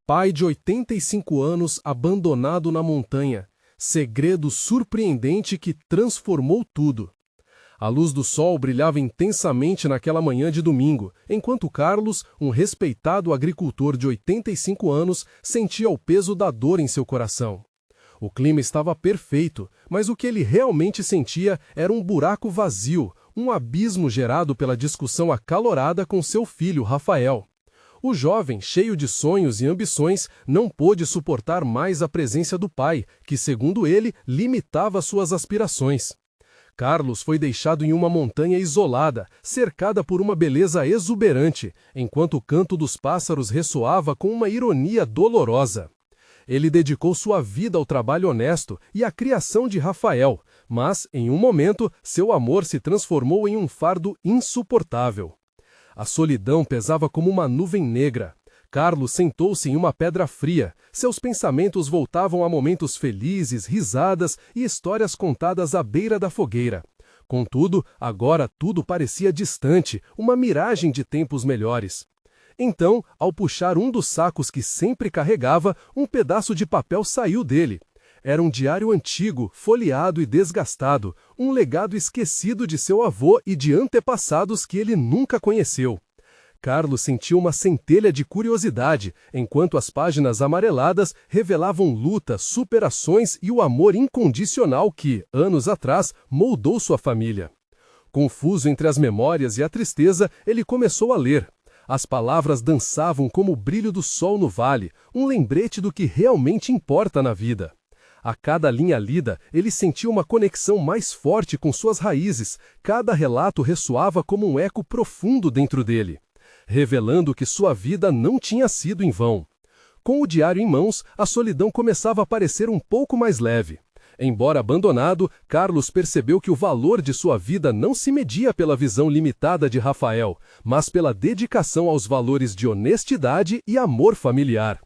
Pai de 85 anos abandonado na montanha. Segredo surpreendente que transformou tudo. A luz do sol brilhava intensamente naquela manhã de domingo, enquanto Carlos, um respeitado agricultor de 85 anos, sentia o peso da dor em seu coração. O clima estava perfeito, mas o que ele realmente sentia era um buraco vazio, um abismo gerado pela discussão acalorada com seu filho, Rafael. O jovem, cheio de sonhos e ambições, não pôde suportar mais a presença do pai, que, segundo ele, limitava suas aspirações. Carlos foi deixado em uma montanha isolada, cercada por uma beleza exuberante, enquanto o canto dos pássaros ressoava com uma ironia dolorosa. Ele dedicou sua vida ao trabalho honesto e à criação de Rafael, mas, em um momento, seu amor se transformou em um fardo insuportável. A solidão pesava como uma nuvem negra. Carlos sentou-se em uma pedra fria. Seus pensamentos voltavam a momentos felizes, risadas e histórias contadas à beira da fogueira. Contudo, agora tudo parecia distante, uma miragem de tempos melhores. Então, ao puxar um dos sacos que sempre carregava, um pedaço de papel saiu dele. Era um diário antigo, folheado e desgastado, um legado esquecido de seu avô e de antepassados que ele nunca conheceu. Carlos sentiu uma centelha de curiosidade, enquanto as páginas amareladas revelavam luta, superações e o amor incondicional que, anos atrás, moldou sua família. Confuso entre as memórias e a tristeza, ele começou a ler. As palavras dançavam como o brilho do sol no vale, um lembrete do que realmente importa na vida. A cada linha lida, ele sentia uma conexão mais forte com suas raízes. Cada relato ressoava como um eco profundo dentro dele, revelando que sua vida não tinha sido em vão. Com o diário em mãos, a solidão começava a parecer um pouco mais leve. Embora abandonado, Carlos percebeu que o valor de sua vida não se media pela visão limitada de Rafael, mas pela dedicação aos valores de honestidade e amor familiar.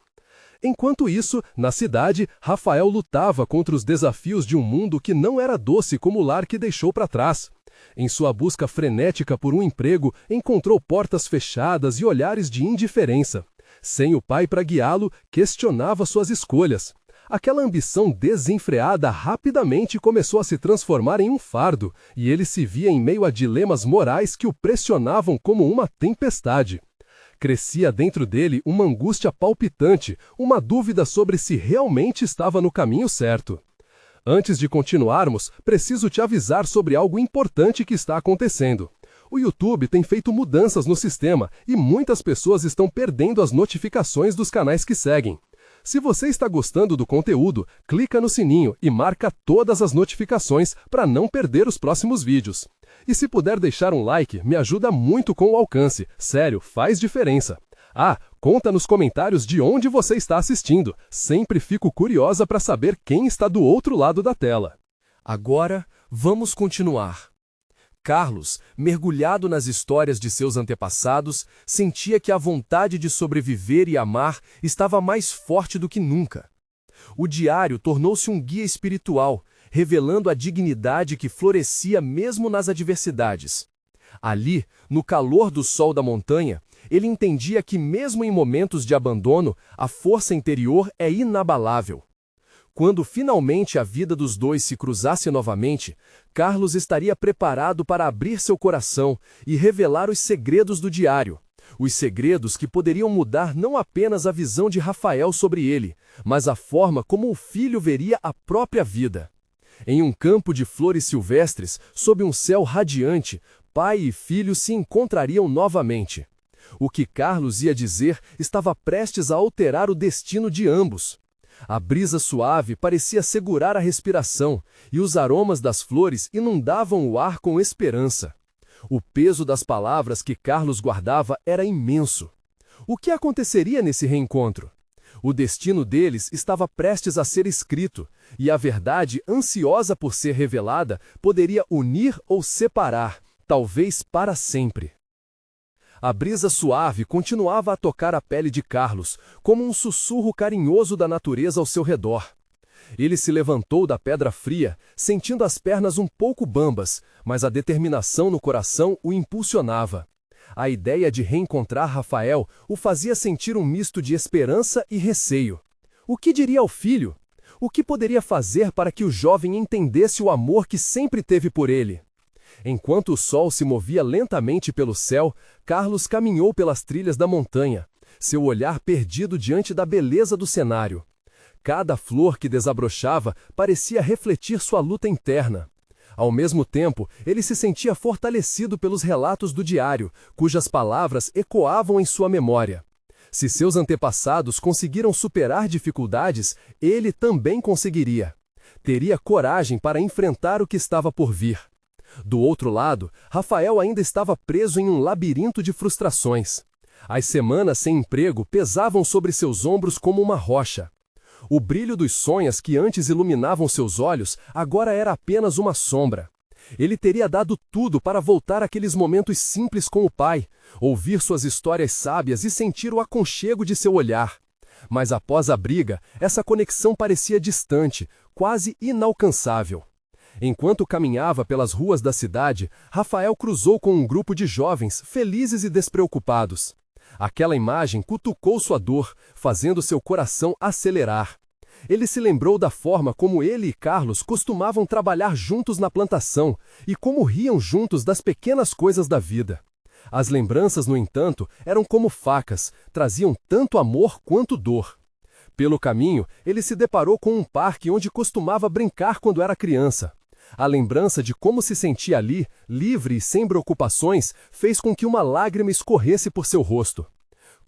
Enquanto isso, na cidade, Rafael lutava contra os desafios de um mundo que não era doce como o lar que deixou para trás. Em sua busca frenética por um emprego, encontrou portas fechadas e olhares de indiferença. Sem o pai para guiá-lo, questionava suas escolhas. Aquela ambição desenfreada rapidamente começou a se transformar em um fardo, e ele se via em meio a dilemas morais que o pressionavam como uma tempestade. Crescia dentro dele uma angústia palpitante, uma dúvida sobre se realmente estava no caminho certo. Antes de continuarmos, preciso te avisar sobre algo importante que está acontecendo. O YouTube tem feito mudanças no sistema e muitas pessoas estão perdendo as notificações dos canais que seguem. Se você está gostando do conteúdo, clica no sininho e marca todas as notificações para não perder os próximos vídeos. E se puder deixar um like, me ajuda muito com o alcance. Sério, faz diferença. Conta nos comentários de onde você está assistindo. Sempre fico curiosa para saber quem está do outro lado da tela. Agora, vamos continuar. Carlos, mergulhado nas histórias de seus antepassados, sentia que a vontade de sobreviver e amar estava mais forte do que nunca. O diário tornou-se um guia espiritual, revelando a dignidade que florescia mesmo nas adversidades. Ali, no calor do sol da montanha, ele entendia que mesmo em momentos de abandono, a força interior é inabalável. Quando finalmente a vida dos dois se cruzasse novamente, Carlos estaria preparado para abrir seu coração e revelar os segredos do diário. Os segredos que poderiam mudar não apenas a visão de Rafael sobre ele, mas a forma como o filho veria a própria vida. Em um campo de flores silvestres, sob um céu radiante, pai e filho se encontrariam novamente. O que Carlos ia dizer estava prestes a alterar o destino de ambos. A brisa suave parecia segurar a respiração, e os aromas das flores inundavam o ar com esperança. O peso das palavras que Carlos guardava era imenso. O que aconteceria nesse reencontro? O destino deles estava prestes a ser escrito, e a verdade, ansiosa por ser revelada, poderia unir ou separar, talvez para sempre. A brisa suave continuava a tocar a pele de Carlos, como um sussurro carinhoso da natureza ao seu redor. Ele se levantou da pedra fria, sentindo as pernas um pouco bambas, mas a determinação no coração o impulsionava. A ideia de reencontrar Rafael o fazia sentir um misto de esperança e receio. O que diria ao filho? O que poderia fazer para que o jovem entendesse o amor que sempre teve por ele? Enquanto o sol se movia lentamente pelo céu, Carlos caminhou pelas trilhas da montanha, seu olhar perdido diante da beleza do cenário. Cada flor que desabrochava parecia refletir sua luta interna. Ao mesmo tempo, ele se sentia fortalecido pelos relatos do diário, cujas palavras ecoavam em sua memória. Se seus antepassados conseguiram superar dificuldades, ele também conseguiria. Teria coragem para enfrentar o que estava por vir. Do outro lado, Rafael ainda estava preso em um labirinto de frustrações. As semanas sem emprego pesavam sobre seus ombros como uma rocha. O brilho dos sonhos que antes iluminavam seus olhos agora era apenas uma sombra. Ele teria dado tudo para voltar àqueles momentos simples com o pai, ouvir suas histórias sábias e sentir o aconchego de seu olhar. Mas após a briga, essa conexão parecia distante, quase inalcançável. Enquanto caminhava pelas ruas da cidade, Rafael cruzou com um grupo de jovens felizes e despreocupados. Aquela imagem cutucou sua dor, fazendo seu coração acelerar. Ele se lembrou da forma como ele e Carlos costumavam trabalhar juntos na plantação e como riam juntos das pequenas coisas da vida. As lembranças, no entanto, eram como facas, traziam tanto amor quanto dor. Pelo caminho, ele se deparou com um parque onde costumava brincar quando era criança. A lembrança de como se sentia ali, livre e sem preocupações, fez com que uma lágrima escorresse por seu rosto.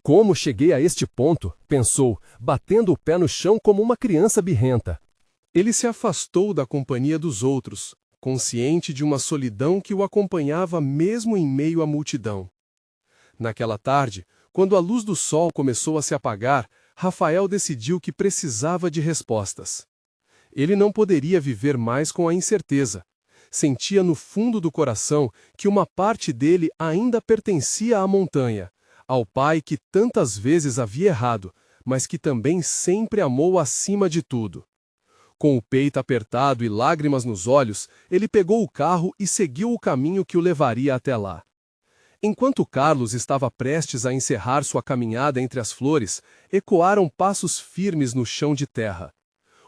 Como cheguei a este ponto? Pensou, batendo o pé no chão como uma criança birrenta. Ele se afastou da companhia dos outros, consciente de uma solidão que o acompanhava mesmo em meio à multidão. Naquela tarde, quando a luz do sol começou a se apagar, Rafael decidiu que precisava de respostas. Ele não poderia viver mais com a incerteza. Sentia no fundo do coração que uma parte dele ainda pertencia à montanha, ao pai que tantas vezes havia errado, mas que também sempre amou acima de tudo. Com o peito apertado e lágrimas nos olhos, ele pegou o carro e seguiu o caminho que o levaria até lá. Enquanto Carlos estava prestes a encerrar sua caminhada entre as flores, ecoaram passos firmes no chão de terra.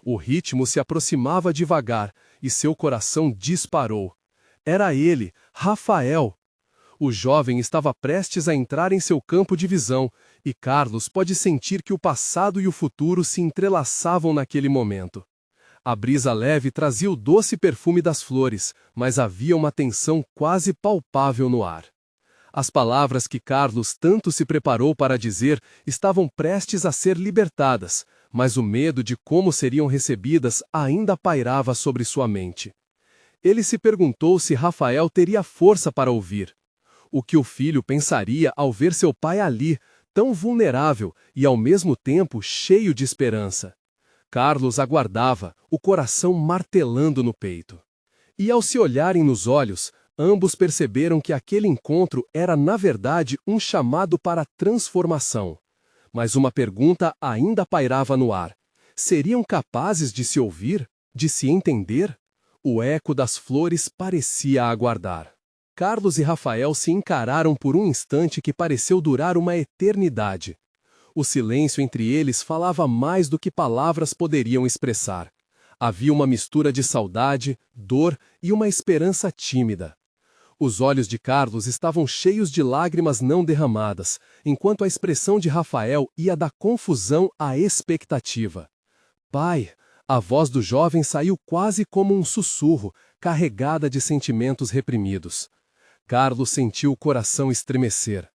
O ritmo se aproximava devagar e seu coração disparou. Era ele, Rafael. O jovem estava prestes a entrar em seu campo de visão, e Carlos pôde sentir que o passado e o futuro se entrelaçavam naquele momento. A brisa leve trazia o doce perfume das flores, mas havia uma tensão quase palpável no ar. As palavras que Carlos tanto se preparou para dizer estavam prestes a ser libertadas, mas o medo de como seriam recebidas ainda pairava sobre sua mente. Ele se perguntou se Rafael teria força para ouvir. O que o filho pensaria ao ver seu pai ali, tão vulnerável e ao mesmo tempo cheio de esperança. Carlos aguardava, o coração martelando no peito. E ao se olharem nos olhos, ambos perceberam que aquele encontro era na verdade um chamado para transformação. Mas uma pergunta ainda pairava no ar. Seriam capazes de se ouvir? De se entender? O eco das flores parecia aguardar. Carlos e Rafael se encararam por um instante que pareceu durar uma eternidade. O silêncio entre eles falava mais do que palavras poderiam expressar. Havia uma mistura de saudade, dor e uma esperança tímida. Os olhos de Carlos estavam cheios de lágrimas não derramadas, enquanto a expressão de Rafael ia da confusão à expectativa. Pai! A voz do jovem saiu quase como um sussurro, carregada de sentimentos reprimidos. Carlos sentiu o coração estremecer.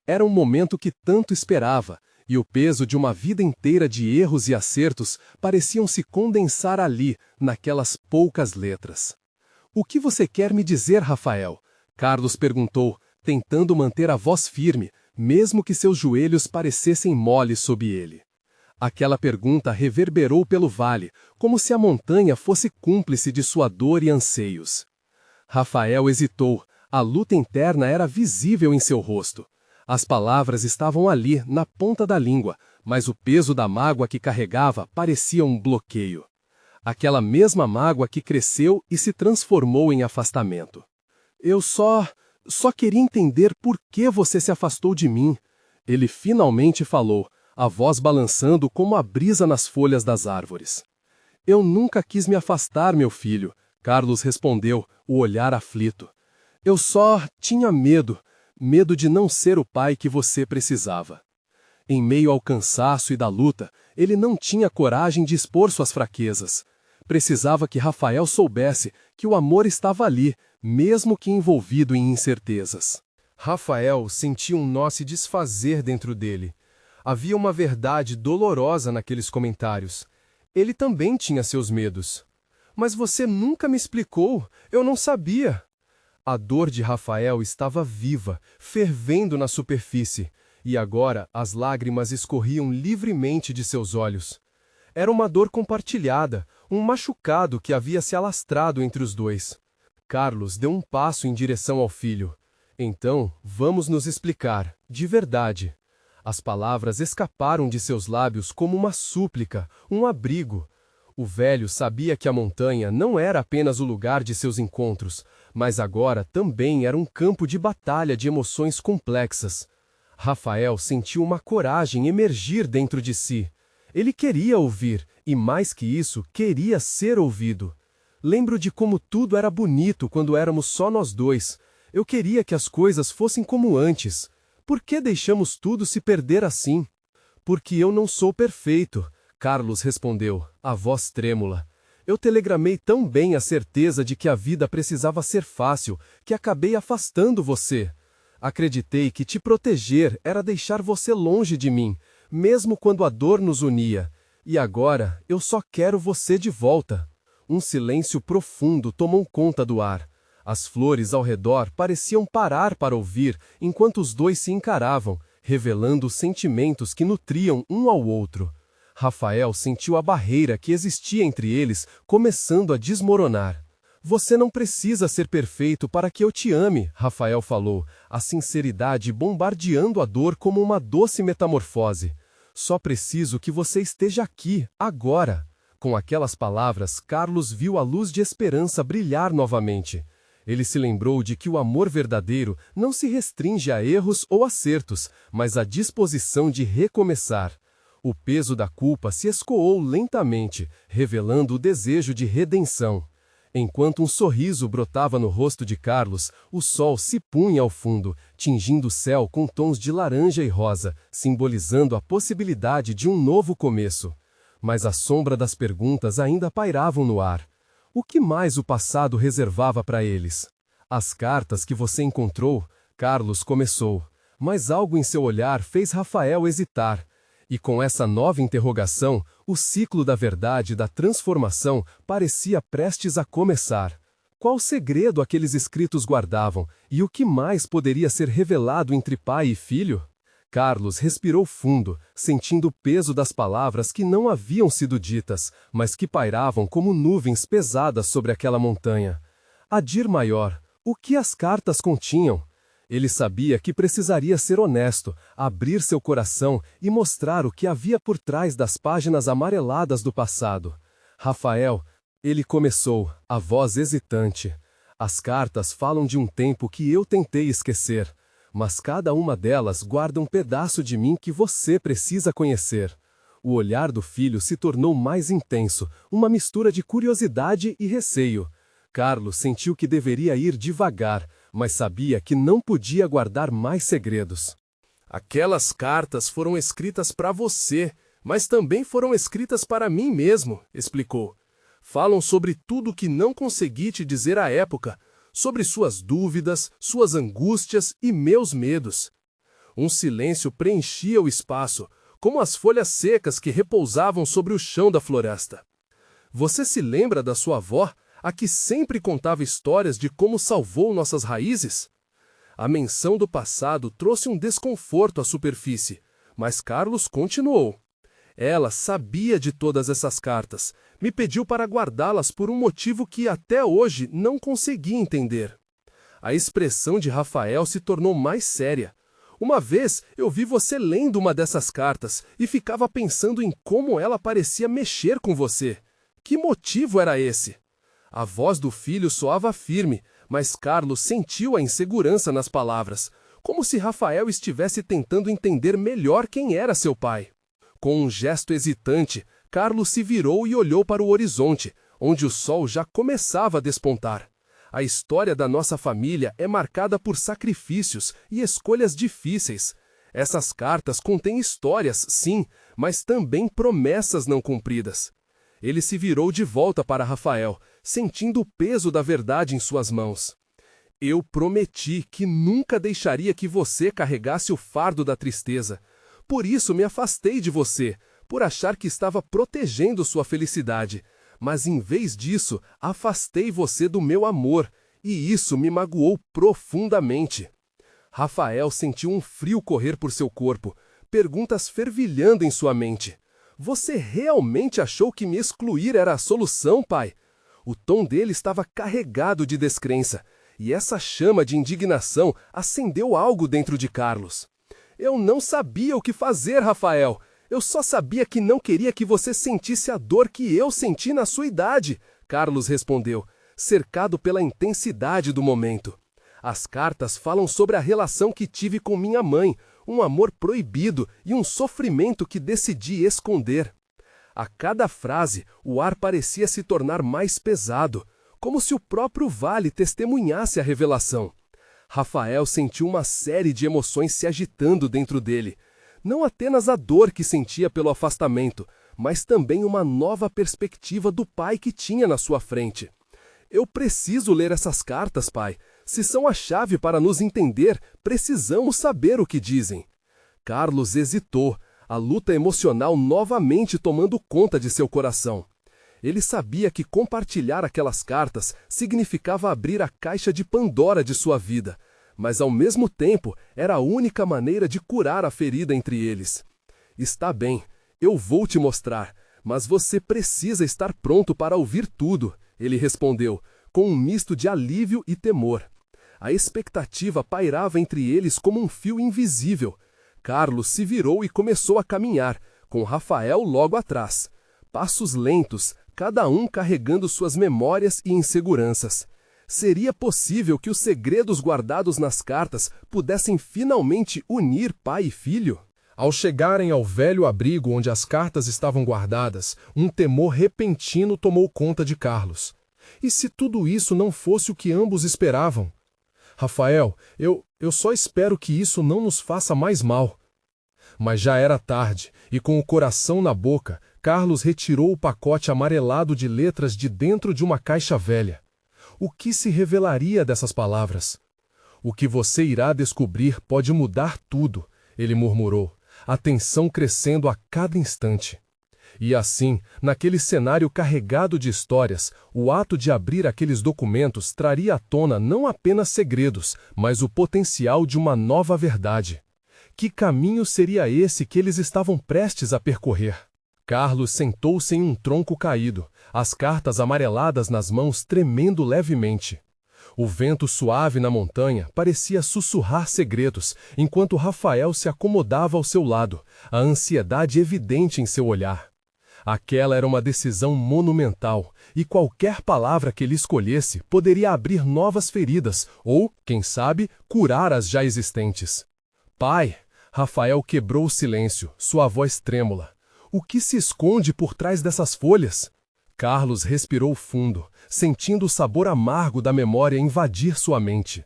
Era um momento que tanto esperava, e o peso de uma vida inteira de erros e acertos pareciam se condensar ali, naquelas poucas letras. O que você quer me dizer, Rafael? Carlos perguntou, tentando manter a voz firme, mesmo que seus joelhos parecessem moles sob ele. Aquela pergunta reverberou pelo vale, como se a montanha fosse cúmplice de sua dor e anseios. Rafael hesitou, a luta interna era visível em seu rosto. As palavras estavam ali, na ponta da língua, mas o peso da mágoa que carregava parecia um bloqueio. Aquela mesma mágoa que cresceu e se transformou em afastamento. Eu só Só queria entender por que você se afastou de mim. Ele finalmente falou, a voz balançando como a brisa nas folhas das árvores. Eu nunca quis me afastar, meu filho, Carlos respondeu, o olhar aflito. Eu só tinha medo de não ser o pai que você precisava. Em meio ao cansaço e da luta, ele não tinha coragem de expor suas fraquezas. Precisava que Rafael soubesse que o amor estava ali, mesmo que envolvido em incertezas. Rafael sentia um nó se desfazer dentro dele. Havia uma verdade dolorosa naqueles comentários. Ele também tinha seus medos. Mas você nunca me explicou, eu não sabia. A dor de Rafael estava viva, fervendo na superfície, e agora as lágrimas escorriam livremente de seus olhos. Era uma dor compartilhada, um machucado que havia se alastrado entre os dois. Carlos deu um passo em direção ao filho. Então, vamos nos explicar, de verdade. As palavras escaparam de seus lábios como uma súplica, um abrigo. O velho sabia que a montanha não era apenas o lugar de seus encontros, mas agora também era um campo de batalha de emoções complexas. Rafael sentiu uma coragem emergir dentro de si. Ele queria ouvir, e mais que isso, queria ser ouvido. Lembro de como tudo era bonito quando éramos só nós dois. Eu queria que as coisas fossem como antes. Por que deixamos tudo se perder assim? Porque eu não sou perfeito, Carlos respondeu, a voz trêmula. Eu telegramei tão bem a certeza de que a vida precisava ser fácil, que acabei afastando você. Acreditei que te proteger era deixar você longe de mim, mesmo quando a dor nos unia. E agora, eu só quero você de volta. Um silêncio profundo tomou conta do ar. As flores ao redor pareciam parar para ouvir, enquanto os dois se encaravam, revelando os sentimentos que nutriam um ao outro. Rafael sentiu a barreira que existia entre eles começando a desmoronar. Você não precisa ser perfeito para que eu te ame, Rafael falou, a sinceridade bombardeando a dor como uma doce metamorfose. Só preciso que você esteja aqui, agora. Com aquelas palavras, Carlos viu a luz de esperança brilhar novamente. Ele se lembrou de que o amor verdadeiro não se restringe a erros ou acertos, mas à disposição de recomeçar. O peso da culpa se escoou lentamente, revelando o desejo de redenção. Enquanto um sorriso brotava no rosto de Carlos, o sol se punha ao fundo, tingindo o céu com tons de laranja e rosa, simbolizando a possibilidade de um novo começo. Mas a sombra das perguntas ainda pairavam no ar. O que mais o passado reservava para eles? As cartas que você encontrou, Carlos começou, mas algo em seu olhar fez Rafael hesitar. E com essa nova interrogação, o ciclo da verdade e da transformação parecia prestes a começar. Qual segredo aqueles escritos guardavam, e o que mais poderia ser revelado entre pai e filho? Carlos respirou fundo, sentindo o peso das palavras que não haviam sido ditas, mas que pairavam como nuvens pesadas sobre aquela montanha. Adir maior, o que as cartas continham? Ele sabia que precisaria ser honesto, abrir seu coração e mostrar o que havia por trás das páginas amareladas do passado. Rafael, ele começou, a voz hesitante. As cartas falam de um tempo que eu tentei esquecer, mas cada uma delas guarda um pedaço de mim que você precisa conhecer. O olhar do filho se tornou mais intenso, uma mistura de curiosidade e receio. Carlos sentiu que deveria ir devagar, mas sabia que não podia guardar mais segredos. Aquelas cartas foram escritas para você, mas também foram escritas para mim mesmo, explicou. Falam sobre tudo que não consegui te dizer à época, sobre suas dúvidas, suas angústias e meus medos. Um silêncio preenchia o espaço, como as folhas secas que repousavam sobre o chão da floresta. Você se lembra da sua avó, a que sempre contava histórias de como salvou nossas raízes? A menção do passado trouxe um desconforto à superfície, mas Carlos continuou. Ela sabia de todas essas cartas, me pediu para guardá-las por um motivo que até hoje não consegui entender. A expressão de Rafael se tornou mais séria. Uma vez eu vi você lendo uma dessas cartas e ficava pensando em como ela parecia mexer com você. Que motivo era esse? A voz do filho soava firme, Mas Carlos sentiu a insegurança nas palavras, como se Rafael estivesse tentando entender melhor quem era seu pai. Com um gesto hesitante, Carlos se virou e olhou para o horizonte, onde o sol já começava a despontar. A história da nossa família é marcada por sacrifícios e escolhas difíceis. Essas cartas contêm histórias, sim, mas também promessas não cumpridas. Ele se virou de volta para Rafael, sentindo o peso da verdade em suas mãos. Eu prometi que nunca deixaria que você carregasse o fardo da tristeza. Por isso me afastei de você, por achar que estava protegendo sua felicidade. Mas em vez disso, afastei você do meu amor, e isso me magoou profundamente. Rafael sentiu um frio correr por seu corpo, perguntas fervilhando em sua mente. Você realmente achou que me excluir era a solução, pai? O tom dele estava carregado de descrença, e essa chama de indignação acendeu algo dentro de Carlos. Eu não sabia o que fazer, Rafael. Eu só sabia que não queria que você sentisse a dor que eu senti na sua idade, Carlos respondeu, cercado pela intensidade do momento. As cartas falam sobre a relação que tive com minha mãe, um amor proibido e um sofrimento que decidi esconder. A cada frase, o ar parecia se tornar mais pesado, como se o próprio vale testemunhasse a revelação. Rafael sentiu uma série de emoções se agitando dentro dele. Não apenas a dor que sentia pelo afastamento, mas também uma nova perspectiva do pai que tinha na sua frente. Eu preciso ler essas cartas, pai. Se são a chave para nos entender, precisamos saber o que dizem. Carlos hesitou, a luta emocional novamente tomando conta de seu coração. Ele sabia que compartilhar aquelas cartas significava abrir a caixa de Pandora de sua vida, mas ao mesmo tempo era a única maneira de curar a ferida entre eles. Está bem, eu vou te mostrar, mas você precisa estar pronto para ouvir tudo, ele respondeu, com um misto de alívio e temor. A expectativa pairava entre eles como um fio invisível. Carlos se virou e começou a caminhar, com Rafael logo atrás. Passos lentos, cada um carregando suas memórias e inseguranças. Seria possível que os segredos guardados nas cartas pudessem finalmente unir pai e filho? Ao chegarem ao velho abrigo onde as cartas estavam guardadas, um temor repentino tomou conta de Carlos. E se tudo isso não fosse o que ambos esperavam? Rafael, eu só espero que isso não nos faça mais mal. Mas já era tarde, e com o coração na boca, Carlos retirou o pacote amarelado de letras de dentro de uma caixa velha. O que se revelaria dessas palavras? O que você irá descobrir pode mudar tudo, ele murmurou, a tensão crescendo a cada instante. E assim, naquele cenário carregado de histórias, o ato de abrir aqueles documentos traria à tona não apenas segredos, mas o potencial de uma nova verdade. Que caminho seria esse que eles estavam prestes a percorrer? Carlos sentou-se em um tronco caído, as cartas amareladas nas mãos tremendo levemente. O vento suave na montanha parecia sussurrar segredos, enquanto Rafael se acomodava ao seu lado, a ansiedade evidente em seu olhar. Aquela era uma decisão monumental, e qualquer palavra que ele escolhesse poderia abrir novas feridas ou, quem sabe, curar as já existentes. Pai! Rafael quebrou o silêncio, sua voz trêmula. O que se esconde por trás dessas folhas? Carlos respirou fundo, sentindo o sabor amargo da memória invadir sua mente.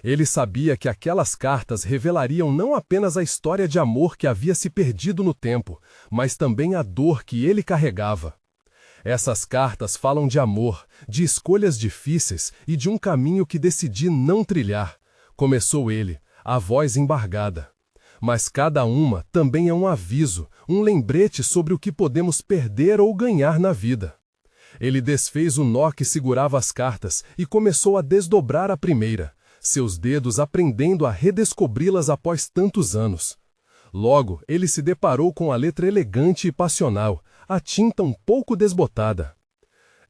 Ele sabia que aquelas cartas revelariam não apenas a história de amor que havia se perdido no tempo, mas também a dor que ele carregava. Essas cartas falam de amor, de escolhas difíceis e de um caminho que decidi não trilhar. Começou ele, a voz embargada. Mas cada uma também é um aviso, um lembrete sobre o que podemos perder ou ganhar na vida. Ele desfez o nó que segurava as cartas e começou a desdobrar a primeira, seus dedos aprendendo a redescobri-las após tantos anos. Logo, ele se deparou com a letra elegante e passional, a tinta um pouco desbotada.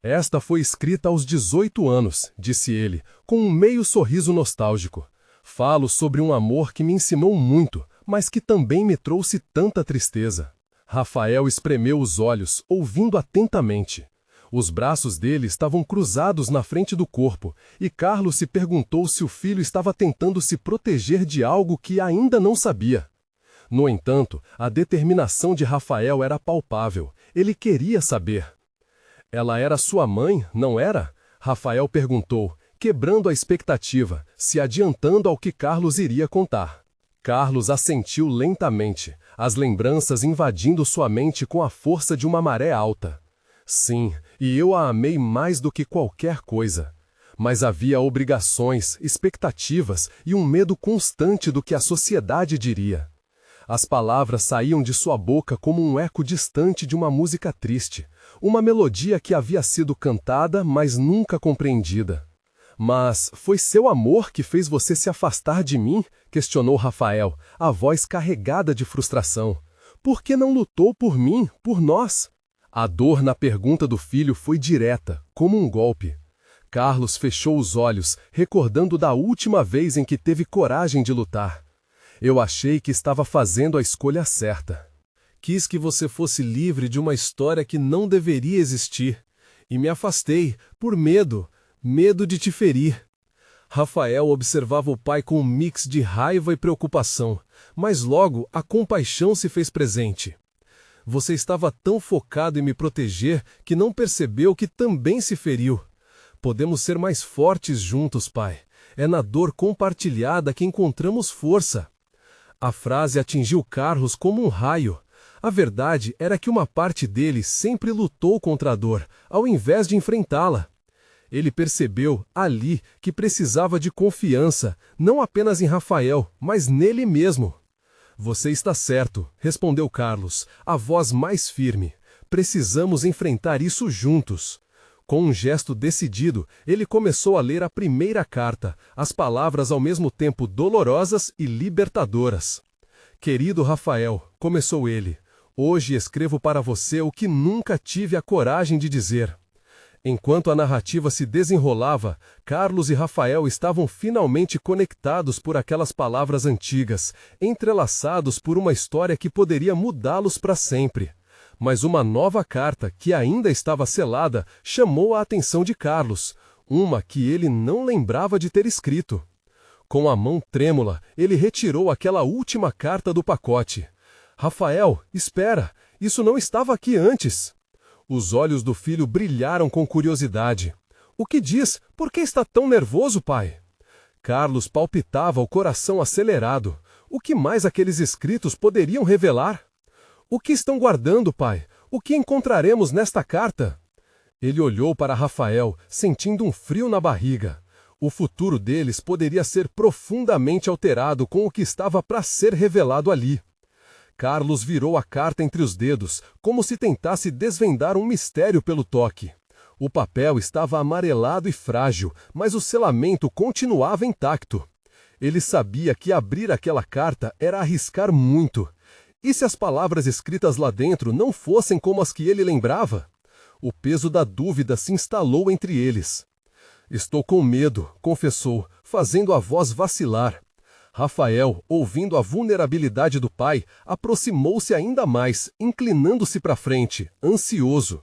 Esta foi escrita aos 18 anos, disse ele, com um meio sorriso nostálgico. Falo sobre um amor que me ensinou muito, mas que também me trouxe tanta tristeza. Rafael espremeu os olhos, ouvindo atentamente. Os braços dele estavam cruzados na frente do corpo, e Carlos se perguntou se o filho estava tentando se proteger de algo que ainda não sabia. No entanto, a determinação de Rafael era palpável. Ele queria saber. Ela era sua mãe, não era? Rafael perguntou, quebrando a expectativa, se adiantando ao que Carlos iria contar. Carlos assentiu lentamente, as lembranças invadindo sua mente com a força de uma maré alta. Sim, e eu a amei mais do que qualquer coisa. Mas havia obrigações, expectativas e um medo constante do que a sociedade diria. As palavras saíam de sua boca como um eco distante de uma música triste, uma melodia que havia sido cantada, mas nunca compreendida. Mas foi seu amor que fez você se afastar de mim? Questionou Rafael, a voz carregada de frustração. Por que não lutou por mim, por nós? A dor na pergunta do filho foi direta, como um golpe. Carlos fechou os olhos, recordando da última vez em que teve coragem de lutar. Eu achei que estava fazendo a escolha certa. Quis que você fosse livre de uma história que não deveria existir. E me afastei, por medo de te ferir. Rafael observava o pai com um mix de raiva e preocupação, mas logo a compaixão se fez presente. Você estava tão focado em me proteger que não percebeu que também se feriu. Podemos ser mais fortes juntos, pai. É na dor compartilhada que encontramos força. A frase atingiu Carlos como um raio. A verdade era que uma parte dele sempre lutou contra a dor, ao invés de enfrentá-la. Ele percebeu, ali, que precisava de confiança, não apenas em Rafael, mas nele mesmo. Você está certo, respondeu Carlos, a voz mais firme. Precisamos enfrentar isso juntos. Com um gesto decidido, ele começou a ler a primeira carta, as palavras ao mesmo tempo dolorosas e libertadoras. Querido Rafael, começou ele, hoje escrevo para você o que nunca tive a coragem de dizer. Enquanto a narrativa se desenrolava, Carlos e Rafael estavam finalmente conectados por aquelas palavras antigas, entrelaçados por uma história que poderia mudá-los para sempre. Mas uma nova carta, que ainda estava selada, chamou a atenção de Carlos, uma que ele não lembrava de ter escrito. Com a mão trêmula, ele retirou aquela última carta do pacote. Rafael, espera, isso não estava aqui antes. Os olhos do filho brilharam com curiosidade. O que diz? Por que está tão nervoso, pai? Carlos palpitava, o coração acelerado. O que mais aqueles escritos poderiam revelar? O que estão guardando, pai? O que encontraremos nesta carta? Ele olhou para Rafael, sentindo um frio na barriga. O futuro deles poderia ser profundamente alterado com o que estava para ser revelado ali. Carlos virou a carta entre os dedos, como se tentasse desvendar um mistério pelo toque. O papel estava amarelado e frágil, mas o selamento continuava intacto. Ele sabia que abrir aquela carta era arriscar muito. E se as palavras escritas lá dentro não fossem como as que ele lembrava? O peso da dúvida se instalou entre eles. Estou com medo, confessou, fazendo a voz vacilar. Rafael, ouvindo a vulnerabilidade do pai, aproximou-se ainda mais, inclinando-se para frente, ansioso.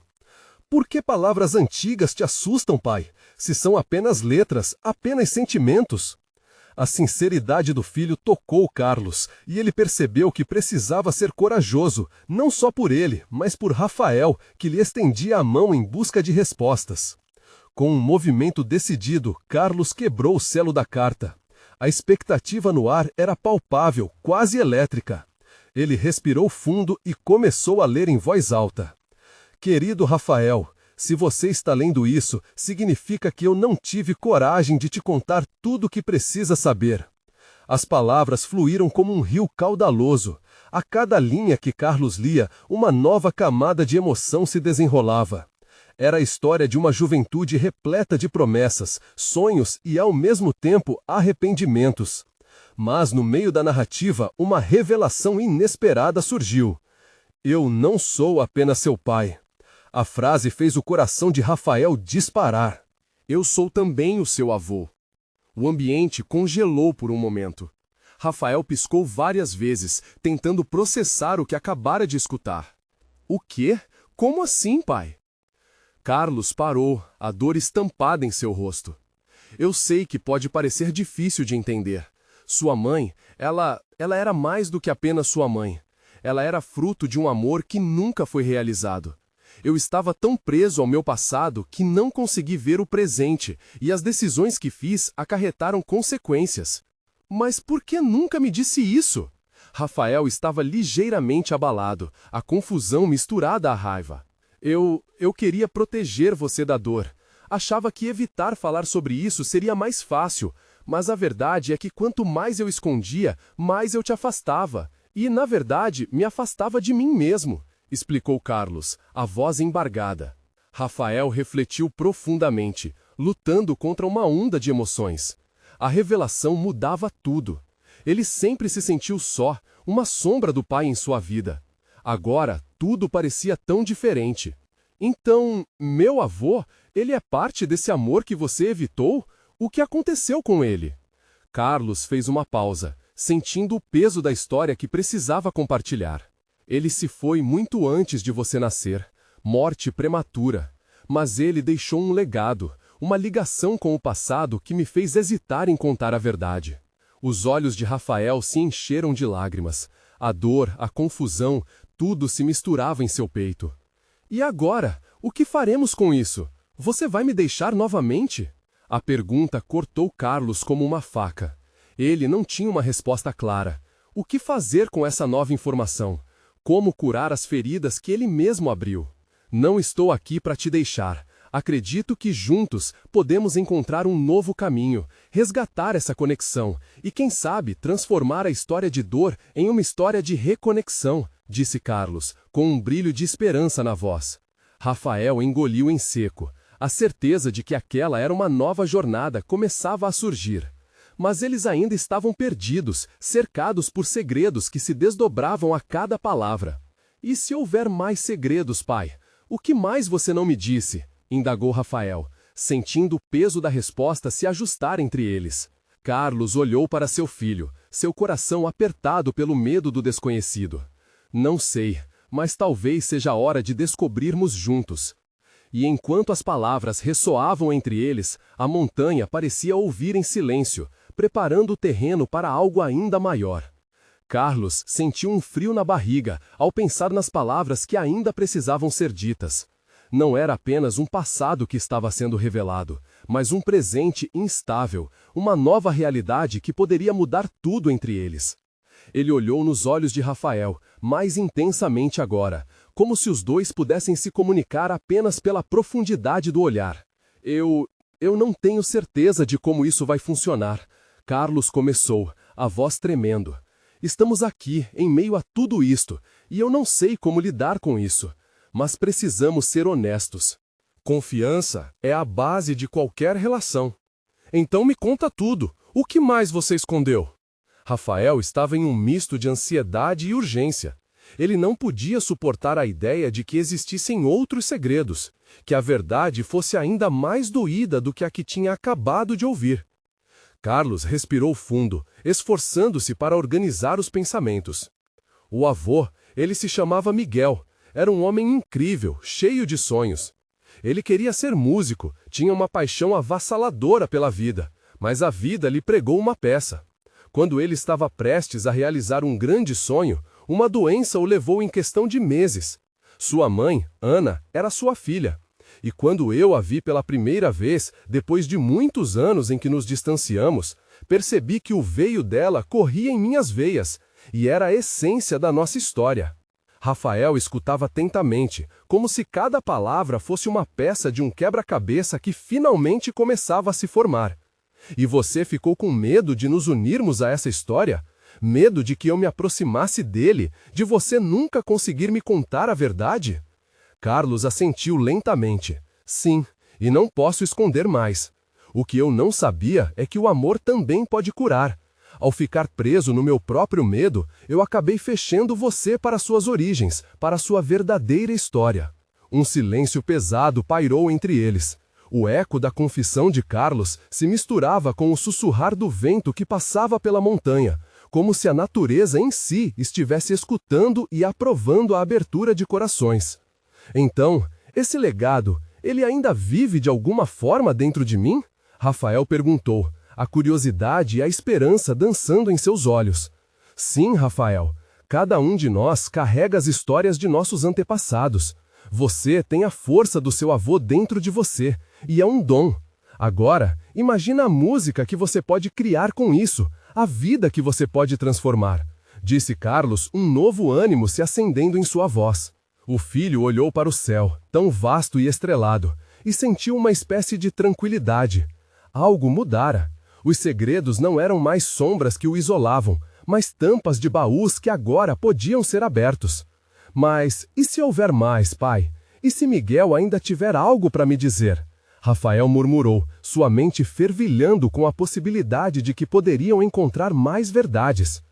Por que palavras antigas te assustam, pai? Se são apenas letras, apenas sentimentos. A sinceridade do filho tocou Carlos, e ele percebeu que precisava ser corajoso, não só por ele, mas por Rafael, que lhe estendia a mão em busca de respostas. Com um movimento decidido, Carlos quebrou o selo da carta. A expectativa no ar era palpável, quase elétrica. Ele respirou fundo e começou a ler em voz alta. Querido Rafael, se você está lendo isso, significa que eu não tive coragem de te contar tudo o que precisa saber. As palavras fluíram como um rio caudaloso. A cada linha que Carlos lia, uma nova camada de emoção se desenrolava. Era a história de uma juventude repleta de promessas, sonhos e, ao mesmo tempo, arrependimentos. Mas, no meio da narrativa, uma revelação inesperada surgiu. Eu não sou apenas seu pai. A frase fez o coração de Rafael disparar. Eu sou também o seu avô. O ambiente congelou por um momento. Rafael piscou várias vezes, tentando processar o que acabara de escutar. O quê? Como assim, pai? Carlos parou, a dor estampada em seu rosto. Eu sei que pode parecer difícil de entender. Sua mãe, ela era mais do que apenas sua mãe. Ela era fruto de um amor que nunca foi realizado. Eu estava tão preso ao meu passado que não consegui ver o presente, e as decisões que fiz acarretaram consequências. Mas por que nunca me disse isso? Rafael estava ligeiramente abalado, a confusão misturada à raiva. Eu queria proteger você da dor. Achava que evitar falar sobre isso seria mais fácil, mas a verdade é que quanto mais eu escondia, mais eu te afastava. E, na verdade, me afastava de mim mesmo, explicou Carlos, a voz embargada. Rafael refletiu profundamente, lutando contra uma onda de emoções. A revelação mudava tudo. Ele sempre se sentiu só, uma sombra do pai em sua vida. Agora, tudo parecia tão diferente. Então, meu avô, ele é parte desse amor que você evitou? O que aconteceu com ele? Carlos fez uma pausa, sentindo o peso da história que precisava compartilhar. Ele se foi muito antes de você nascer, morte prematura. Mas ele deixou um legado, uma ligação com o passado que me fez hesitar em contar a verdade. Os olhos de Rafael se encheram de lágrimas. A dor, a confusão, tudo se misturava em seu peito. E agora? O que faremos com isso? Você vai me deixar novamente? A pergunta cortou Carlos como uma faca. Ele não tinha uma resposta clara. O que fazer com essa nova informação? Como curar as feridas que ele mesmo abriu? Não estou aqui para te deixar. Acredito que juntos podemos encontrar um novo caminho, resgatar essa conexão e, quem sabe, transformar a história de dor em uma história de reconexão, disse Carlos, com um brilho de esperança na voz. Rafael engoliu em seco. A certeza de que aquela era uma nova jornada começava a surgir. Mas eles ainda estavam perdidos, cercados por segredos que se desdobravam a cada palavra. E se houver mais segredos, pai? O que mais você não me disse? Indagou Rafael, sentindo o peso da resposta se ajustar entre eles. Carlos olhou para seu filho, seu coração apertado pelo medo do desconhecido. Não sei, mas talvez seja a hora de descobrirmos juntos. E enquanto as palavras ressoavam entre eles, a montanha parecia ouvir em silêncio, preparando o terreno para algo ainda maior. Carlos sentiu um frio na barriga ao pensar nas palavras que ainda precisavam ser ditas. Não era apenas um passado que estava sendo revelado, mas um presente instável, uma nova realidade que poderia mudar tudo entre eles. Ele olhou nos olhos de Rafael, mais intensamente agora, como se os dois pudessem se comunicar apenas pela profundidade do olhar. Eu não tenho certeza de como isso vai funcionar. Carlos começou, a voz tremendo. Estamos aqui, em meio a tudo isto, e eu não sei como lidar com isso. Mas precisamos ser honestos. Confiança é a base de qualquer relação. Então me conta tudo. O que mais você escondeu? Rafael estava em um misto de ansiedade e urgência. Ele não podia suportar a ideia de que existissem outros segredos, que a verdade fosse ainda mais doída do que a que tinha acabado de ouvir. Carlos respirou fundo, esforçando-se para organizar os pensamentos. O avô, ele se chamava Miguel. Era um homem incrível, cheio de sonhos. Ele queria ser músico, tinha uma paixão avassaladora pela vida, mas a vida lhe pregou uma peça. Quando ele estava prestes a realizar um grande sonho, uma doença o levou em questão de meses. Sua mãe, Ana, era sua filha. E quando eu a vi pela primeira vez, depois de muitos anos em que nos distanciamos, percebi que o veio dela corria em minhas veias, e era a essência da nossa história. Rafael escutava atentamente, como se cada palavra fosse uma peça de um quebra-cabeça que finalmente começava a se formar. E você ficou com medo de nos unirmos a essa história? Medo de que eu me aproximasse dele, de você nunca conseguir me contar a verdade? Carlos assentiu lentamente. Sim, e não posso esconder mais. O que eu não sabia é que o amor também pode curar. Ao ficar preso no meu próprio medo, eu acabei fechando você para suas origens, para sua verdadeira história. Um silêncio pesado pairou entre eles. O eco da confissão de Carlos se misturava com o sussurrar do vento que passava pela montanha, como se a natureza em si estivesse escutando e aprovando a abertura de corações. Então, esse legado, Ele ainda vive de alguma forma dentro de mim? Rafael perguntou, a curiosidade e a esperança dançando em seus olhos. Sim, Rafael. Cada um de nós carrega as histórias de nossos antepassados. Você tem a força do seu avô dentro de você, e é um dom. Agora, imagina a música que você pode criar com isso, a vida que você pode transformar. Disse Carlos, um novo ânimo se acendendo em sua voz. O filho olhou para o céu, tão vasto e estrelado, e sentiu uma espécie de tranquilidade. Algo mudara. Os segredos não eram mais sombras que o isolavam, mas tampas de baús que agora podiam ser abertos. Mas e se houver mais, pai? E se Miguel ainda tiver algo para me dizer? Rafael murmurou, sua mente fervilhando com a possibilidade de que poderiam encontrar mais verdades.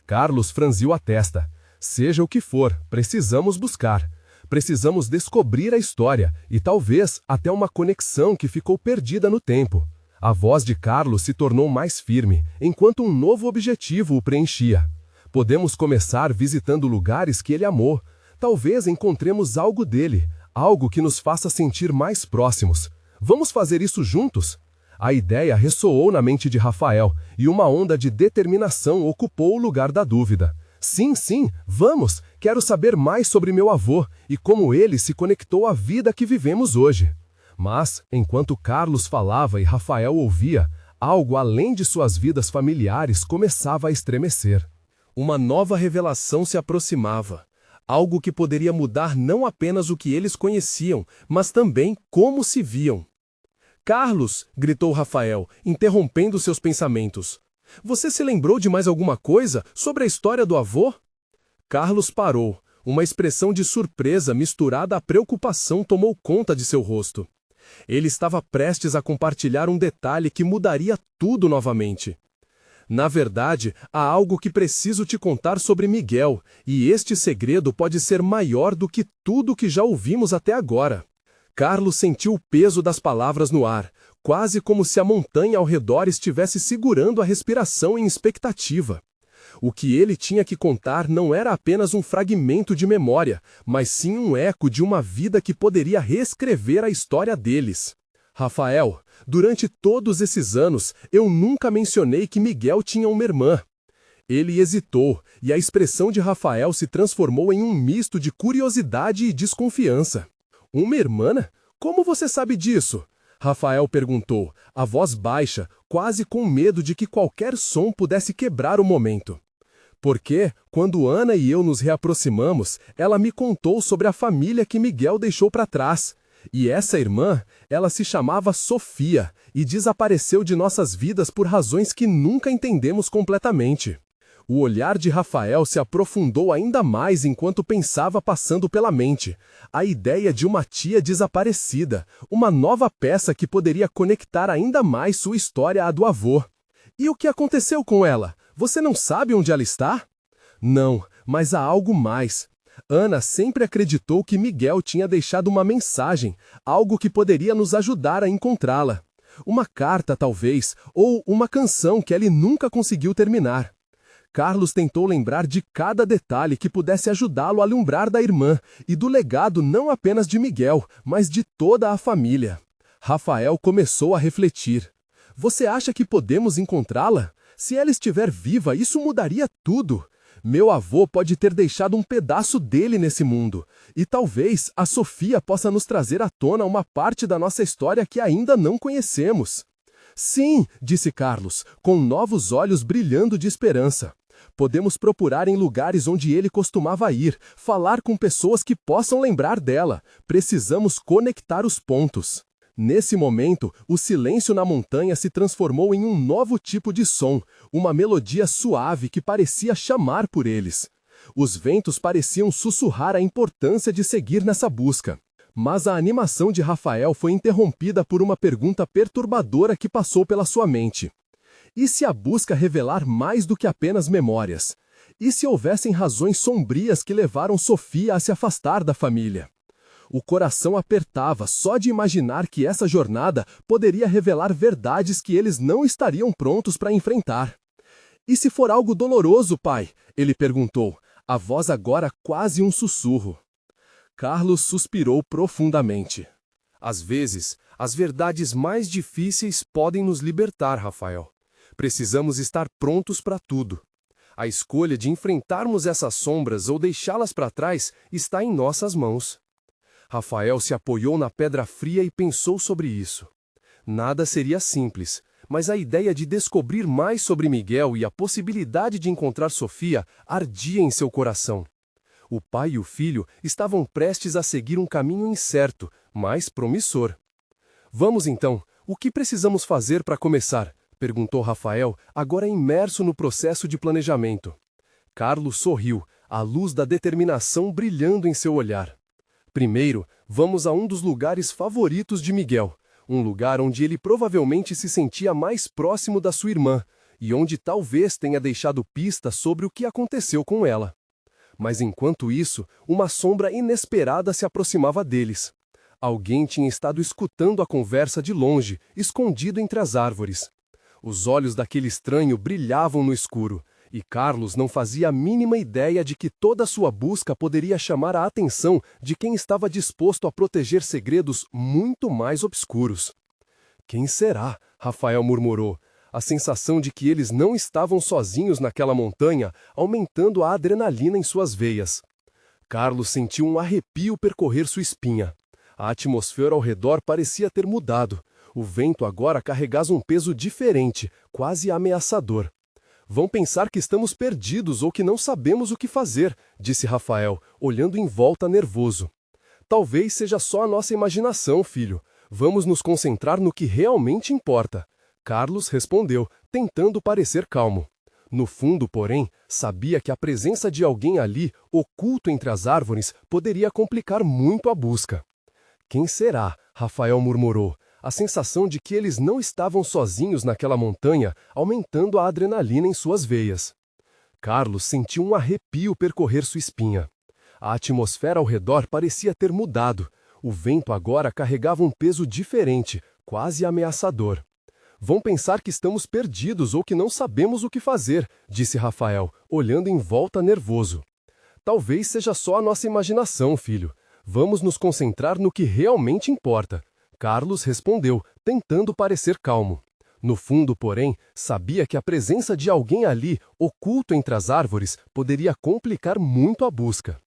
Carlos franziu a testa. Seja o que for, precisamos buscar. Precisamos descobrir a história e talvez até uma conexão que ficou perdida no tempo. A voz de Carlos se tornou mais firme, enquanto um novo objetivo o preenchia. Podemos começar visitando lugares que ele amou. Talvez encontremos algo dele, algo que nos faça sentir mais próximos. Vamos fazer isso juntos? A ideia ressoou na mente de Rafael, e uma onda de determinação ocupou o lugar da dúvida. Sim, vamos! Quero saber mais sobre meu avô e como ele se conectou à vida que vivemos hoje. Mas, enquanto Carlos falava e Rafael ouvia, algo além de suas vidas familiares começava a estremecer. Uma nova revelação se aproximava. Algo que poderia mudar não apenas o que eles conheciam, mas também como se viam. Carlos, gritou Rafael, interrompendo seus pensamentos. Você se lembrou de mais alguma coisa sobre a história do avô? Carlos parou. Uma expressão de surpresa misturada à preocupação tomou conta de seu rosto. Ele estava prestes a compartilhar um detalhe que mudaria tudo novamente. Na verdade, há algo que preciso te contar sobre Miguel, e este segredo pode ser maior do que tudo que já ouvimos até agora. Carlos sentiu o peso das palavras no ar, quase como se a montanha ao redor estivesse segurando a respiração em expectativa. O que ele tinha que contar não era apenas um fragmento de memória, mas sim um eco de uma vida que poderia reescrever a história deles. Rafael, durante todos esses anos, eu nunca mencionei que Miguel tinha uma irmã. Ele hesitou, e a expressão de Rafael se transformou em um misto de curiosidade e desconfiança. Uma irmã? Como você sabe disso? Rafael perguntou, a voz baixa, quase com medo de que qualquer som pudesse quebrar o momento. Porque, quando Ana e eu nos reaproximamos, ela me contou sobre a família que Miguel deixou para trás. E essa irmã, ela se chamava Sofia e desapareceu de nossas vidas por razões que nunca entendemos completamente. O olhar de Rafael se aprofundou ainda mais enquanto pensava passando pela mente. A ideia de uma tia desaparecida, uma nova peça que poderia conectar ainda mais sua história à do avô. E o que aconteceu com ela? Você não sabe onde ela está? Não, mas há algo mais. Ana sempre acreditou que Miguel tinha deixado uma mensagem, algo que poderia nos ajudar a encontrá-la. Uma carta, talvez, ou uma canção que ele nunca conseguiu terminar. Carlos tentou lembrar de cada detalhe que pudesse ajudá-lo a lembrar da irmã e do legado não apenas de Miguel, mas de toda a família. Rafael começou a refletir. Você acha que podemos encontrá-la? Se ela estiver viva, isso mudaria tudo. Meu avô pode ter deixado um pedaço dele nesse mundo, e talvez a Sofia possa nos trazer à tona uma parte da nossa história que ainda não conhecemos. Sim, disse Carlos, com novos olhos brilhando de esperança. Podemos procurar em lugares onde ele costumava ir, falar com pessoas que possam lembrar dela. Precisamos conectar os pontos. Nesse momento, o silêncio na montanha se transformou em um novo tipo de som, uma melodia suave que parecia chamar por eles. Os ventos pareciam sussurrar a importância de seguir nessa busca. Mas a animação de Rafael foi interrompida por uma pergunta perturbadora que passou pela sua mente. E se a busca revelar mais do que apenas memórias? E se houvessem razões sombrias que levaram Sofia a se afastar da família? O coração apertava só de imaginar que essa jornada poderia revelar verdades que eles não estariam prontos para enfrentar. E se for algo doloroso, pai? Ele perguntou, a voz agora quase um sussurro. Carlos suspirou profundamente. Às vezes, as verdades mais difíceis podem nos libertar, Rafael. Precisamos estar prontos para tudo. A escolha de enfrentarmos essas sombras ou deixá-las para trás está em nossas mãos. Rafael se apoiou na pedra fria e pensou sobre isso. Nada seria simples, mas a ideia de descobrir mais sobre Miguel e a possibilidade de encontrar Sofia ardia em seu coração. O pai e o filho estavam prestes a seguir um caminho incerto, mas promissor. Vamos então, o que precisamos fazer para começar? Perguntou Rafael, agora imerso no processo de planejamento. Carlos sorriu, a luz da determinação brilhando em seu olhar. Primeiro, vamos a um dos lugares favoritos de Miguel, um lugar onde ele provavelmente se sentia mais próximo da sua irmã, e onde talvez tenha deixado pistas sobre o que aconteceu com ela. Mas enquanto isso, uma sombra inesperada se aproximava deles. Alguém tinha estado escutando a conversa de longe, escondido entre as árvores. Os olhos daquele estranho brilhavam no escuro, e Carlos não fazia a mínima ideia de que toda sua busca poderia chamar a atenção de quem estava disposto a proteger segredos muito mais obscuros. Quem será? Rafael murmurou, a sensação de que eles não estavam sozinhos naquela montanha, aumentando a adrenalina em suas veias. Carlos sentiu um arrepio percorrer sua espinha. A atmosfera ao redor parecia ter mudado. O vento agora carregava um peso diferente, quase ameaçador. Vão pensar que estamos perdidos ou que não sabemos o que fazer, disse Rafael, olhando em volta nervoso. Talvez seja só a nossa imaginação, filho. Vamos nos concentrar no que realmente importa. Carlos respondeu, tentando parecer calmo. No fundo, porém, sabia que a presença de alguém ali, oculto entre as árvores, poderia complicar muito a busca. Quem será? Rafael murmurou, a sensação de que eles não estavam sozinhos naquela montanha, aumentando a adrenalina em suas veias. Carlos sentiu um arrepio percorrer sua espinha. A atmosfera ao redor parecia ter mudado. O vento agora carregava um peso diferente, quase ameaçador. Vão pensar que estamos perdidos ou que não sabemos o que fazer, disse Rafael, olhando em volta nervoso. Talvez seja só a nossa imaginação, filho. Vamos nos concentrar no que realmente importa. Carlos respondeu, tentando parecer calmo. No fundo, porém, sabia que a presença de alguém ali, oculto entre as árvores, poderia complicar muito a busca.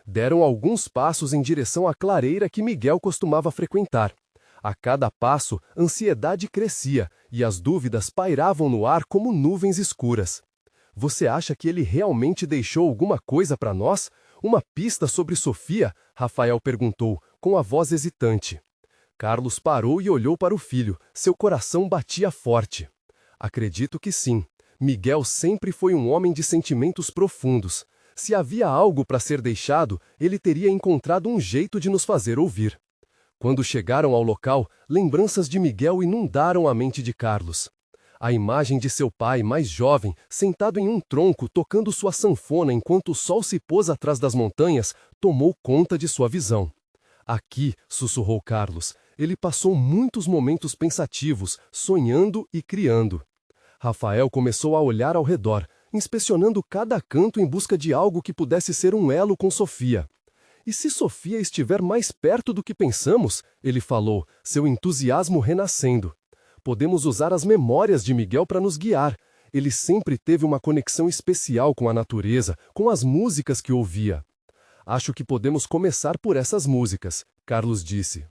Deram alguns passos em direção à clareira que Miguel costumava frequentar. A cada passo, ansiedade crescia e as dúvidas pairavam no ar como nuvens escuras. Você acha que ele realmente deixou alguma coisa para nós? Uma pista sobre Sofia? Rafael perguntou, com a voz hesitante. Carlos parou e olhou para o filho. Seu coração batia forte. Acredito que sim. Miguel sempre foi um homem de sentimentos profundos. Se havia algo para ser deixado, ele teria encontrado um jeito de nos fazer ouvir. Quando chegaram ao local, lembranças de Miguel inundaram a mente de Carlos. A imagem de seu pai, mais jovem, sentado em um tronco, tocando sua sanfona enquanto o sol se pôs atrás das montanhas, tomou conta de sua visão. Aqui, sussurrou Carlos, ele passou muitos momentos pensativos, sonhando e criando. Rafael começou a olhar ao redor, inspecionando cada canto em busca de algo que pudesse ser um elo com Sofia. E se Sofia estiver mais perto do que pensamos, ele falou, seu entusiasmo renascendo. Podemos usar as memórias de Miguel para nos guiar. Ele sempre teve uma conexão especial com a natureza, com as músicas que ouvia. Acho que podemos começar por essas músicas, Carlos disse.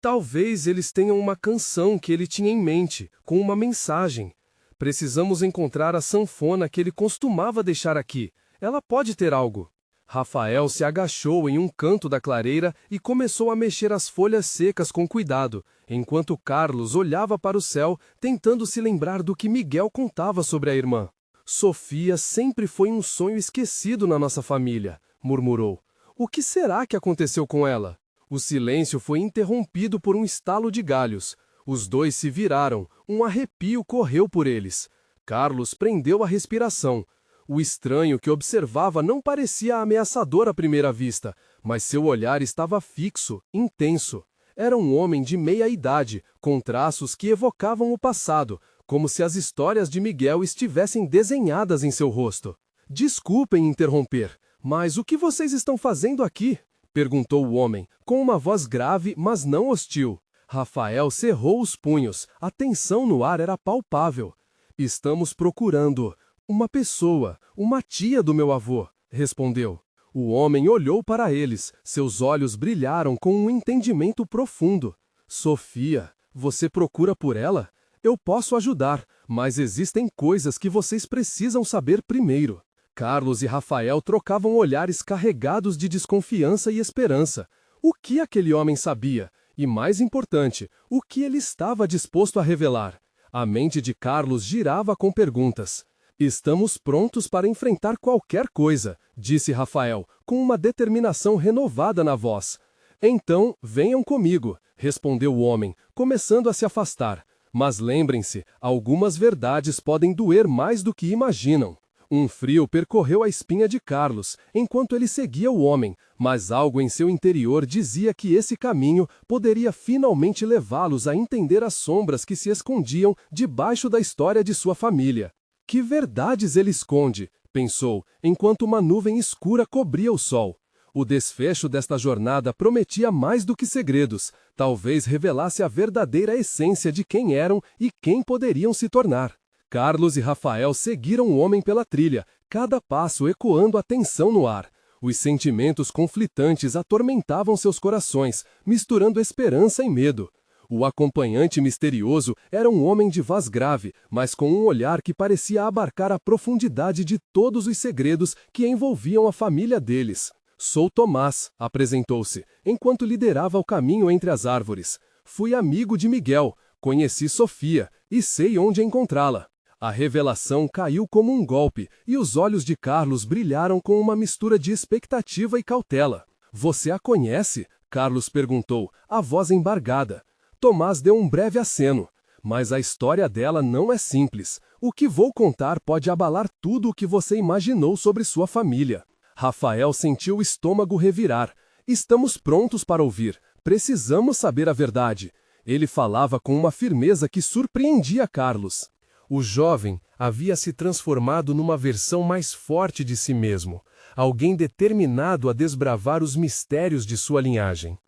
Talvez eles tenham uma canção que ele tinha em mente, com uma mensagem. Precisamos encontrar a sanfona que ele costumava deixar aqui. Ela pode ter algo. Rafael se agachou em um canto da clareira e começou a mexer as folhas secas com cuidado, enquanto Carlos olhava para o céu, tentando se lembrar do que Miguel contava sobre a irmã. Sofia sempre foi um sonho esquecido na nossa família, murmurou. O que será que aconteceu com ela? O silêncio foi interrompido por um estalo de galhos. Os dois se viraram, um arrepio correu por eles. Carlos prendeu a respiração. O estranho que observava não parecia ameaçador à primeira vista, mas seu olhar estava fixo, intenso. Era um homem de meia-idade, com traços que evocavam o passado, como se as histórias de Miguel estivessem desenhadas em seu rosto. Desculpem interromper, mas o que vocês estão fazendo aqui? Perguntou o homem, com uma voz grave, mas não hostil. Rafael cerrou os punhos, a tensão no ar era palpável. Estamos procurando uma pessoa, uma tia do meu avô, respondeu. O homem olhou para eles, seus olhos brilharam com um entendimento profundo. Sofia, você procura por ela? Eu posso ajudar, mas existem coisas que vocês precisam saber primeiro. Carlos e Rafael trocavam olhares carregados de desconfiança e esperança. O que aquele homem sabia? E, mais importante, o que ele estava disposto a revelar? A mente de Carlos girava com perguntas. Estamos prontos para enfrentar qualquer coisa, disse Rafael, com uma determinação renovada na voz. Então, venham comigo, respondeu o homem, começando a se afastar. Mas lembrem-se, algumas verdades podem doer mais do que imaginam. Um frio percorreu a espinha de Carlos, enquanto ele seguia o homem, mas algo em seu interior dizia que esse caminho poderia finalmente levá-los a entender as sombras que se escondiam debaixo da história de sua família. Que verdades ele esconde, pensou, enquanto uma nuvem escura cobria o sol. O desfecho desta jornada prometia mais do que segredos, talvez revelasse a verdadeira essência de quem eram e quem poderiam se tornar. Carlos e Rafael seguiram o homem pela trilha, cada passo ecoando a tensão no ar. Os sentimentos conflitantes atormentavam seus corações, misturando esperança e medo. O acompanhante misterioso era um homem de voz grave, mas com um olhar que parecia abarcar a profundidade de todos os segredos que envolviam a família deles. Sou Tomás, apresentou-se, enquanto liderava o caminho entre as árvores. Fui amigo de Miguel, conheci Sofia e sei onde encontrá-la. A revelação caiu como um golpe e os olhos de Carlos brilharam com uma mistura de expectativa e cautela. Você a conhece? Carlos perguntou, a voz embargada. Tomás deu um breve aceno. Mas a história dela não é simples. O que vou contar pode abalar tudo o que você imaginou sobre sua família. Rafael sentiu o estômago revirar. Estamos prontos para ouvir. Precisamos saber a verdade. Ele falava com uma firmeza que surpreendia Carlos. O jovem havia se transformado numa versão mais forte de si mesmo, alguém determinado a desbravar os mistérios de sua linhagem.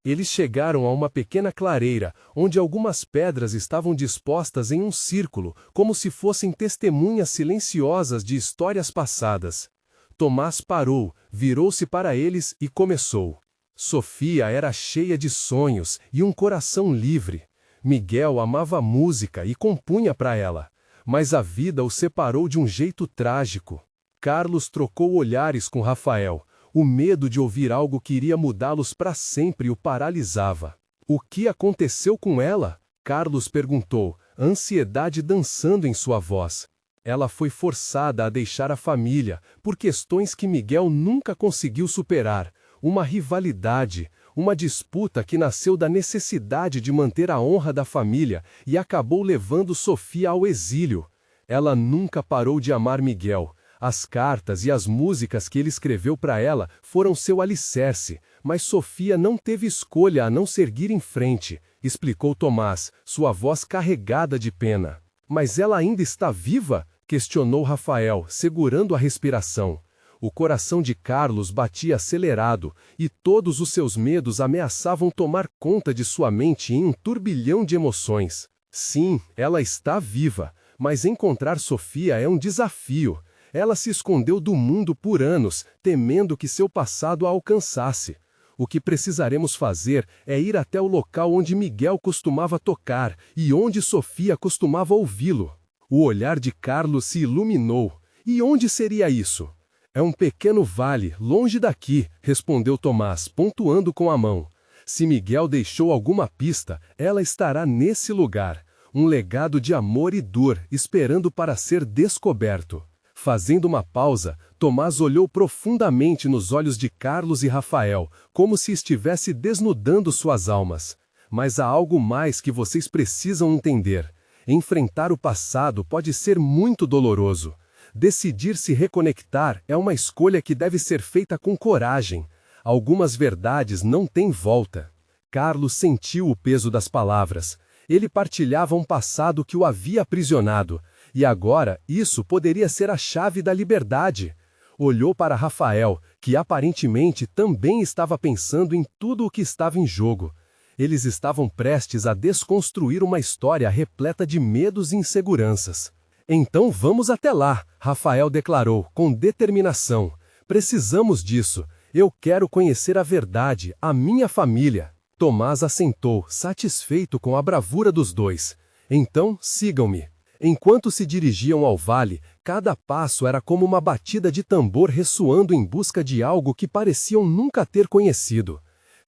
Eles chegaram a uma pequena clareira, onde algumas pedras estavam dispostas em um círculo, como se fossem testemunhas silenciosas de histórias passadas. Tomás parou, virou-se para eles e começou. Sofia era cheia de sonhos e um coração livre. Miguel amava música e compunha para ela, mas a vida o separou de um jeito trágico. Carlos trocou olhares com Rafael. O medo de ouvir algo que iria mudá-los para sempre o paralisava. O que aconteceu com ela? Carlos perguntou, ansiedade dançando em sua voz. Ela foi forçada a deixar a família por questões que Miguel nunca conseguiu superar. Uma rivalidade, uma disputa que nasceu da necessidade de manter a honra da família e acabou levando Sofia ao exílio. Ela nunca parou de amar Miguel. As cartas e as músicas que ele escreveu para ela foram seu alicerce, mas Sofia não teve escolha a não seguir em frente, explicou Tomás, sua voz carregada de pena. Mas ela ainda está viva? Questionou Rafael, segurando a respiração. O coração de Carlos batia acelerado e todos os seus medos ameaçavam tomar conta de sua mente em um turbilhão de emoções. Sim, ela está viva, mas encontrar Sofia é um desafio. Ela se escondeu do mundo por anos, temendo que seu passado a alcançasse. O que precisaremos fazer é ir até o local onde Miguel costumava tocar e onde Sofia costumava ouvi-lo. O olhar de Carlos se iluminou. E onde seria isso? É um pequeno vale, longe daqui, respondeu Tomás, pontuando com a mão. Se Miguel deixou alguma pista, ela estará nesse lugar. Um legado de amor e dor, esperando para ser descoberto. Fazendo uma pausa, Tomás olhou profundamente nos olhos de Carlos e Rafael, como se estivesse desnudando suas almas. Mas há algo mais que vocês precisam entender. Enfrentar o passado pode ser muito doloroso. Decidir se reconectar é uma escolha que deve ser feita com coragem. Algumas verdades não têm volta. Carlos sentiu o peso das palavras. Ele partilhava um passado que o havia aprisionado. E agora, isso poderia ser a chave da liberdade. Olhou para Rafael, que aparentemente também estava pensando em tudo o que estava em jogo. Eles estavam prestes a desconstruir uma história repleta de medos e inseguranças. Então vamos até lá, Rafael declarou, com determinação. Precisamos disso. Eu quero conhecer a verdade, a minha família. Tomás assentou, satisfeito com a bravura dos dois. Então, sigam-me. Enquanto se dirigiam ao vale, cada passo era como uma batida de tambor ressoando em busca de algo que pareciam nunca ter conhecido.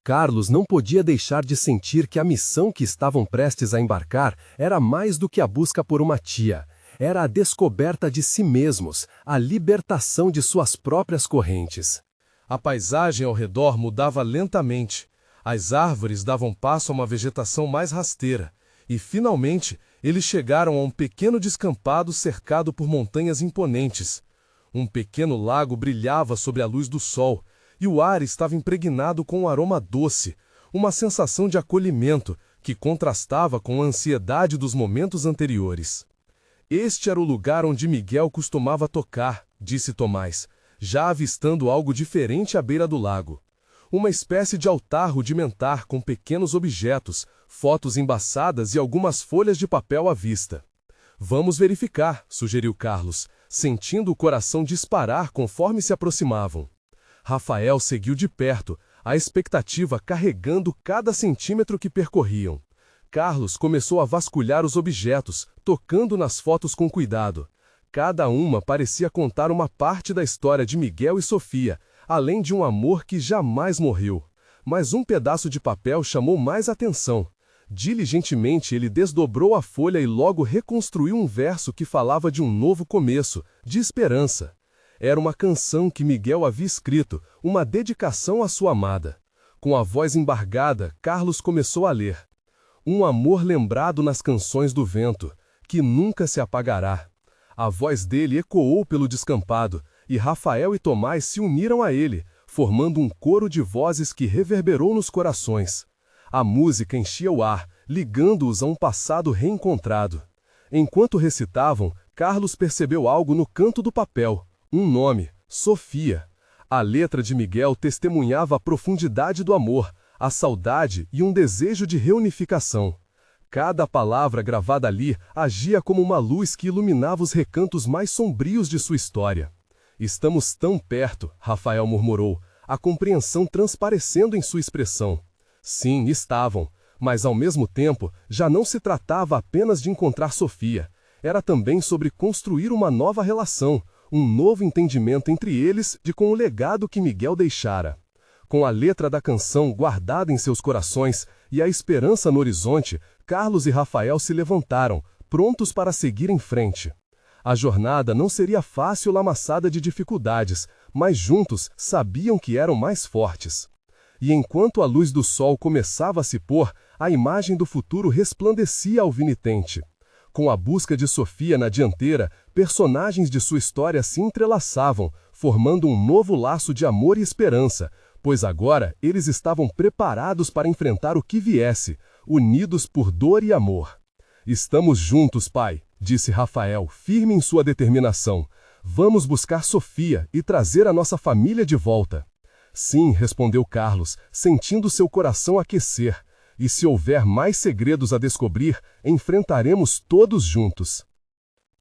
Carlos não podia deixar de sentir que a missão que estavam prestes a embarcar era mais do que a busca por uma tia. Era a descoberta de si mesmos, a libertação de suas próprias correntes. A paisagem ao redor mudava lentamente. As árvores davam passo a uma vegetação mais rasteira. E, finalmente, eles chegaram a um pequeno descampado cercado por montanhas imponentes. Um pequeno lago brilhava sob a luz do sol, e o ar estava impregnado com um aroma doce, uma sensação de acolhimento que contrastava com a ansiedade dos momentos anteriores. Este era o lugar onde Miguel costumava tocar, disse Tomás, já avistando algo diferente à beira do lago. Uma espécie de altar rudimentar com pequenos objetos, fotos embaçadas e algumas folhas de papel à vista. Vamos verificar, sugeriu Carlos, sentindo o coração disparar conforme se aproximavam. Rafael seguiu de perto, a expectativa carregando cada centímetro que percorriam. Carlos começou a vasculhar os objetos, tocando nas fotos com cuidado. Cada uma parecia contar uma parte da história de Miguel e Sofia, além de um amor que jamais morreu. Mas um pedaço de papel chamou mais atenção. Diligentemente ele desdobrou a folha e logo reconstruiu um verso que falava de um novo começo, de esperança. Era uma canção que Miguel havia escrito, uma dedicação à sua amada. Com a voz embargada, Carlos começou a ler. Um amor lembrado nas canções do vento, que nunca se apagará. A voz dele ecoou pelo descampado, e Rafael e Tomás se uniram a ele, formando um coro de vozes que reverberou nos corações. A música enchia o ar, ligando-os a um passado reencontrado. Enquanto recitavam, Carlos percebeu algo no canto do papel. Um nome, Sofia. A letra de Miguel testemunhava a profundidade do amor, a saudade e um desejo de reunificação. Cada palavra gravada ali agia como uma luz que iluminava os recantos mais sombrios de sua história. Estamos tão perto, Rafael murmurou, a compreensão transparecendo em sua expressão. Sim, estavam, mas ao mesmo tempo já não se tratava apenas de encontrar Sofia. Era também sobre construir uma nova relação, um novo entendimento entre eles de com o legado que Miguel deixara. Com a letra da canção guardada em seus corações e a esperança no horizonte, Carlos e Rafael se levantaram, prontos para seguir em frente. A jornada não seria fácil lamaçada de dificuldades, mas juntos sabiam que eram mais fortes. E enquanto a luz do sol começava a se pôr, a imagem do futuro resplandecia alvinitente. Com a busca de Sofia na dianteira, personagens de sua história se entrelaçavam, formando um novo laço de amor e esperança, pois agora eles estavam preparados para enfrentar o que viesse, unidos por dor e amor. Estamos juntos, pai, disse Rafael, firme em sua determinação. Vamos buscar Sofia e trazer a nossa família de volta. Sim, respondeu Carlos, sentindo seu coração aquecer. E se houver mais segredos a descobrir, enfrentaremos todos juntos.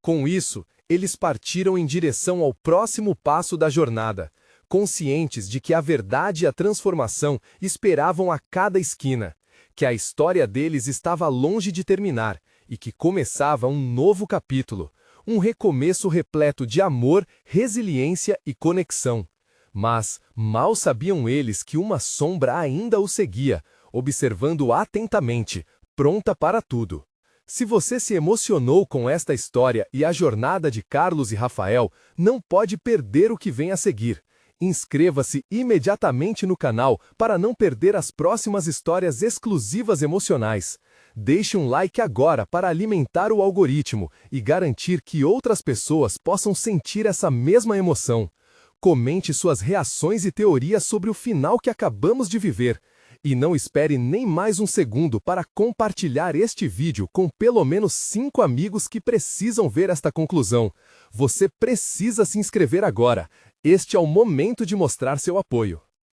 Com isso, eles partiram em direção ao próximo passo da jornada, conscientes de que a verdade e a transformação esperavam a cada esquina, que a história deles estava longe de terminar e que começava um novo capítulo, um recomeço repleto de amor, resiliência e conexão. Mas mal sabiam eles que uma sombra ainda os seguia, observando atentamente, pronta para tudo. Se você se emocionou com esta história e a jornada de Carlos e Rafael, não pode perder o que vem a seguir. Inscreva-se imediatamente no canal para não perder as próximas histórias exclusivas emocionais. Deixe um like agora para alimentar o algoritmo e garantir que outras pessoas possam sentir essa mesma emoção. Comente suas reações e teorias sobre o final que acabamos de viver. E não espere nem mais um segundo para compartilhar este vídeo com pelo menos 5 amigos que precisam ver esta conclusão. Você precisa se inscrever agora. Este é o momento de mostrar seu apoio.